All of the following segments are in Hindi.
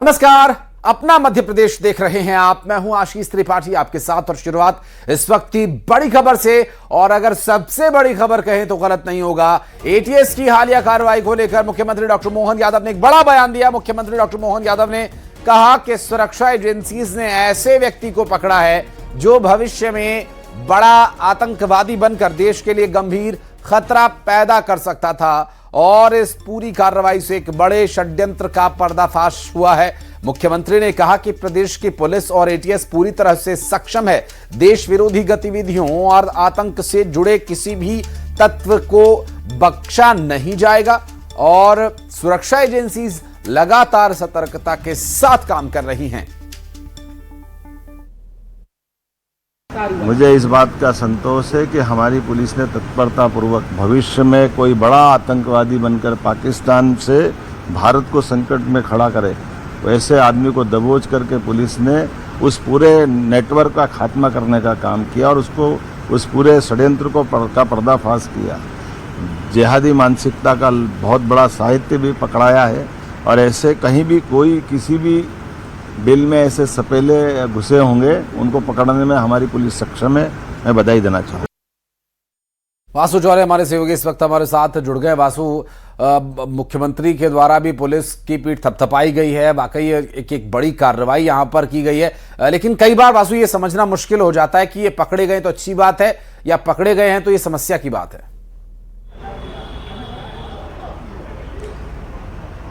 नमस्कार, अपना मध्य प्रदेश देख रहे हैं आप। मैं हूं आशीष त्रिपाठी आपके साथ और शुरुआत इस वक्त की बड़ी खबर से। और अगर सबसे बड़ी खबर कहें तो गलत नहीं होगा। एटीएस की हालिया कार्रवाई को लेकर मुख्यमंत्री डॉक्टर मोहन यादव ने एक बड़ा बयान दिया। मुख्यमंत्री डॉक्टर मोहन यादव ने कहा कि सुरक्षा एजेंसीज ने ऐसे व्यक्ति को पकड़ा है जो भविष्य में बड़ा आतंकवादी बनकर देश के लिए गंभीर खतरा पैदा कर सकता था। और इस पूरी कार्रवाई से एक बड़े षड्यंत्र का पर्दाफाश हुआ है। मुख्यमंत्री ने कहा कि प्रदेश की पुलिस और एटीएस पूरी तरह से सक्षम है। देश विरोधी गतिविधियों और आतंक से जुड़े किसी भी तत्व को बख्शा नहीं जाएगा और सुरक्षा एजेंसीज लगातार सतर्कता के साथ काम कर रही हैं। मुझे इस बात का संतोष है कि हमारी पुलिस ने तत्परतापूर्वक भविष्य में कोई बड़ा आतंकवादी बनकर पाकिस्तान से भारत को संकट में खड़ा करे वैसे आदमी को दबोच करके पुलिस ने उस पूरे नेटवर्क का खात्मा करने का काम किया और उस पूरे षड्यंत्र का पर्दाफाश किया। जिहादी मानसिकता का बहुत बड़ा साहित्य भी पकड़ाया है और ऐसे कहीं भी कोई किसी भी बिल में ऐसे सपेले घुसे होंगे उनको पकड़ने में हमारी पुलिस सक्षम है। मैं बधाई देना चाहूँगा। वासु चौरे हमारे सहयोगी इस वक्त हमारे साथ जुड़ गए। वासु, मुख्यमंत्री के द्वारा भी पुलिस की पीठ थपथपाई गई है। वाकई एक बड़ी कार्रवाई यहां पर की गई है, लेकिन कई बार वासु ये समझना मुश्किल हो जाता है कि ये पकड़े गए तो अच्छी बात है या पकड़े गए हैं तो ये समस्या की बात है।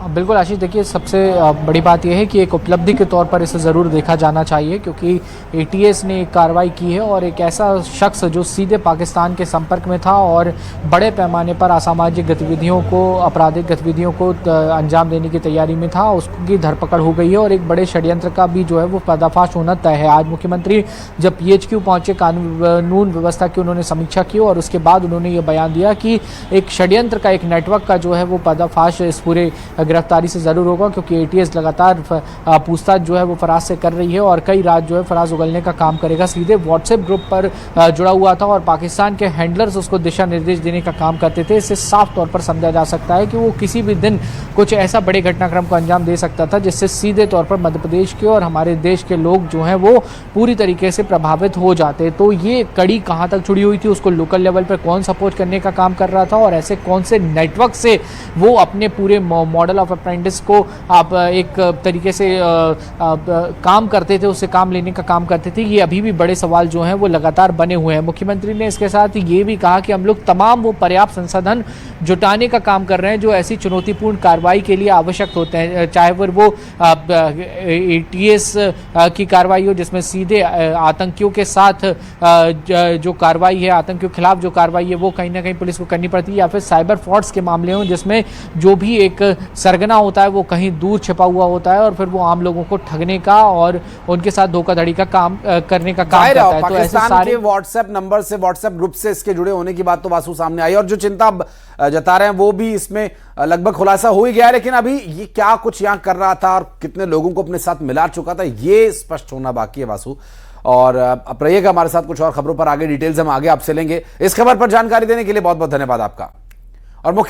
बिल्कुल आशीष, देखिए सबसे बड़ी बात यह है कि एक उपलब्धि के तौर पर इसे ज़रूर देखा जाना चाहिए क्योंकि एटीएस ने एक कार्रवाई की है और एक ऐसा शख्स जो सीधे पाकिस्तान के संपर्क में था और बड़े पैमाने पर असामाजिक गतिविधियों को, आपराधिक गतिविधियों को अंजाम देने की तैयारी में था, उसकी धरपकड़ हो गई है और एक बड़े षड्यंत्र का भी जो है वो पर्दाफाश होना तय है। आज मुख्यमंत्री जब PHQ पहुँचे, कानून व्यवस्था की उन्होंने समीक्षा की और उसके बाद उन्होंने ये बयान दिया कि एक षड्यंत्र का, एक नेटवर्क का जो है वो पर्दाफाश इस पूरे गिरफ्तारी से जरूर होगा क्योंकि एटीएस लगातार पूछताछ जो है वो फराज से कर रही है और कई रात जो है फराज उगलने का काम करेगा। सीधे व्हाट्सएप ग्रुप पर जुड़ा हुआ था और पाकिस्तान के हैंडलर्स उसको दिशा निर्देश देने का काम करते थे। इससे साफ तौर पर समझा जा सकता है कि वो किसी भी दिन कुछ ऐसा बड़े घटनाक्रम को अंजाम दे सकता था जिससे सीधे तौर पर मध्य प्रदेश के और हमारे देश के लोग जो हैं वो पूरी तरीके से प्रभावित हो जाते। तो ये कड़ी कहाँ तक जुड़ी हुई थी, उसको लोकल लेवल पर कौन सपोर्ट करने का काम कर रहा था और ऐसे कौन से नेटवर्क से वो अपने पूरे मॉडल ऑफ अप्रेंटिस को आप एक तरीके से काम करते थे, उससे काम लेने का काम करते थे, ये अभी भी बड़े सवाल जो हैं वो लगातार बने हुए हैं। मुख्यमंत्री ने इसके साथ ये भी कहा कि हम लोग तमाम वो पर्याप्त संसाधन जुटाने का काम कर रहे हैं जो ऐसी चुनौतीपूर्ण कार्रवाई के लिए आवश्यक होते हैं, चाहे वो एटीएस की कार्रवाई हो जिसमें सीधे आतंकियों के साथ जो कार्रवाई है, आतंकियों के खिलाफ जो कार्रवाई है वो कहीं ना कहीं पुलिस को करनी पड़ती है, या फिर साइबर फ्रॉड्स के मामले हों जिसमें जो भी एक सरगना होता है वो कहीं दूर छिपा हुआ होता है और फिर वो आम लोगों को ठगने का और उनके साथ धोखाधड़ी का काम करने का काम करता है। तो ऐसे सारे व्हाट्सएप नंबर से, व्हाट्सएप ग्रुप से इसके जुड़े होने की बात तो वासु सामने आई और जो चिंता जता रहे हैं वो भी इसमें लगभग खुलासा हो ही गया है। लेकिन अभी ये क्या कुछ यहाँ कर रहा था और कितने लोगों को अपने साथ मिला चुका था, ये स्पष्ट होना बाकी है वासु। और अब रहिएगा हमारे साथ, कुछ और खबरों पर आगे डिटेल्स हम आगे आपसे लेंगे। इस खबर पर जानकारी देने के लिए बहुत बहुत धन्यवाद आपका। और मुख्य